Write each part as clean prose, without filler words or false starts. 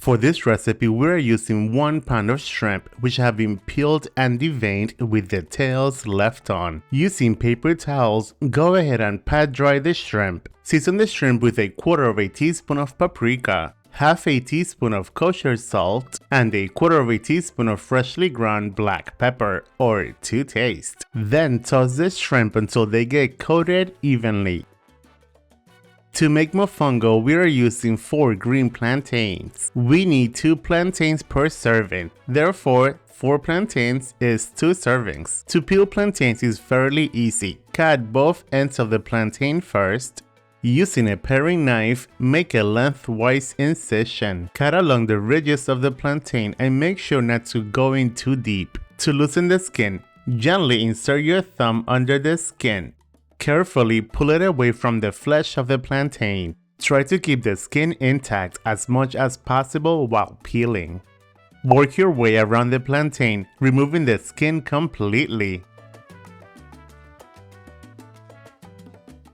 For this recipe, we are using 1 pound of shrimp which have been peeled and deveined with the tails left on. Using paper towels, go ahead and pat dry the shrimp. Season the shrimp with 1/4 teaspoon of paprika, half a teaspoon of kosher salt, and 1/4 teaspoon of freshly ground black pepper or to taste. Then toss the shrimp until they get coated evenly. To make mofongo, we are using 4 green plantains. We need 2 plantains per serving, therefore 4 plantains is 2 servings. To peel plantains is fairly easy. Cut both ends of the plantain first. Using a paring knife, make a lengthwise incision. Cut along the ridges of the plantain and make sure not to go in too deep. To loosen the skin, gently insert your thumb under the skin. Carefully pull it away from the flesh of the plantain. Try to keep the skin intact as much as possible while peeling. Work your way around the plantain, removing the skin completely.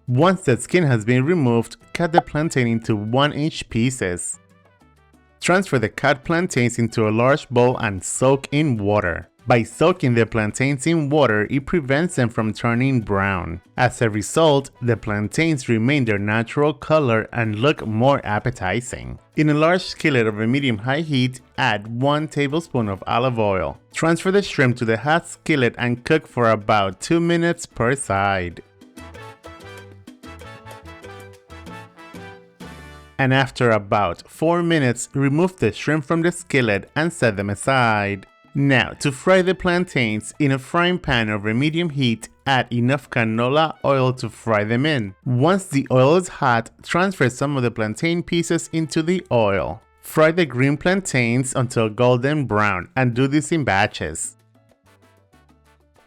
Once the skin has been removed, cut the plantain into 1-inch pieces. Transfer the cut plantains into a large bowl and soak in water. By soaking the plantains in water, it prevents them from turning brown. As a result, the plantains remain their natural color and look more appetizing. In a large skillet of a medium-high heat, add 1 tablespoon of olive oil. Transfer the shrimp to the hot skillet and cook for about 2 minutes per side. And after about 4 minutes, remove the shrimp from the skillet and set them aside. Now, to fry the plantains, in a frying pan over medium heat, add enough canola oil to fry them in. Once the oil is hot, transfer some of the plantain pieces into the oil. Fry the green plantains until golden brown and do this in batches.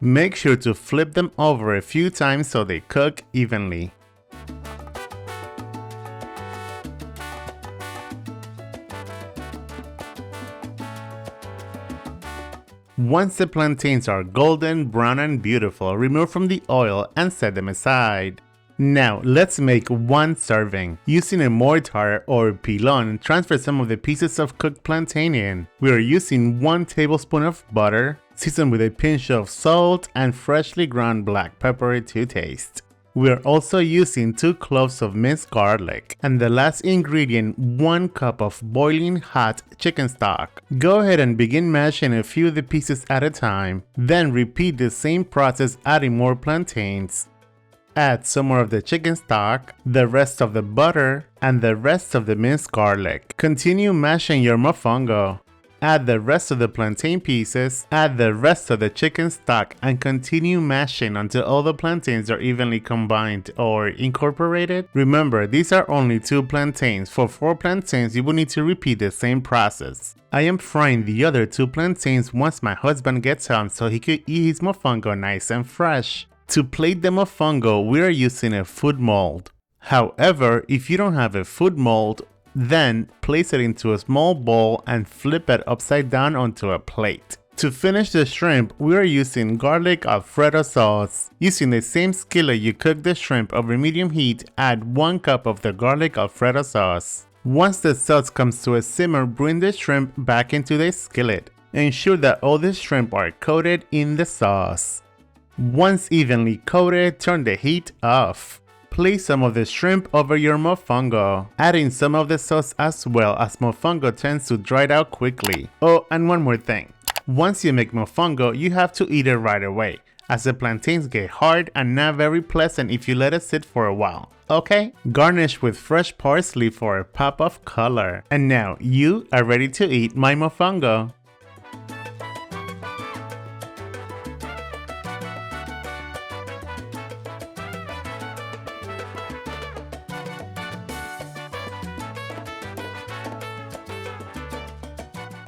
Make sure to flip them over a few times so they cook evenly. Once the plantains are golden, brown and beautiful, remove from the oil and set them aside. Now, let's make 1 serving. Using a mortar or pilon, transfer some of the pieces of cooked plantain in. We are using 1 tablespoon of butter, seasoned with a pinch of salt and freshly ground black pepper to taste. We are also using 2 cloves of minced garlic, and the last ingredient, 1 cup of boiling hot chicken stock. Go ahead and begin mashing a few of the pieces at a time, then repeat the same process adding more plantains. Add some more of the chicken stock, the rest of the butter, and the rest of the minced garlic. Continue mashing your mofongo. Add the rest of the plantain pieces, add the rest of the chicken stock, and continue mashing until all the plantains are evenly combined or incorporated. Remember, these are only 2 plantains. For 4 plantains, you will need to repeat the same process. I am frying the other 2 plantains once my husband gets home so he could eat his mofongo nice and fresh. To plate the mofongo, we are using a food mold. However, if you don't have a food mold, then place it into a small bowl and flip it upside down onto a plate. To finish the shrimp, we are using garlic Alfredo sauce. Using the same skillet you cook the shrimp over medium heat, add 1 cup of the garlic Alfredo sauce. Once the sauce comes to a simmer, bring the shrimp back into the skillet. Ensure that all the shrimp are coated in the sauce. Once evenly coated, turn the heat off. Place some of the shrimp over your mofongo, adding some of the sauce as well, as mofongo tends to dry out quickly. Oh, and one more thing. Once you make mofongo, you have to eat it right away, as the plantains get hard and not very pleasant if you let it sit for a while. Okay? Garnish with fresh parsley for a pop of color. And now, you are ready to eat my mofongo.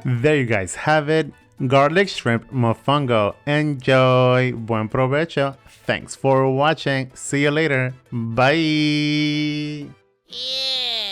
There you guys have it, garlic shrimp mofongo. Enjoy, buen provecho. Thanks for watching. See you later. Bye. Yeah.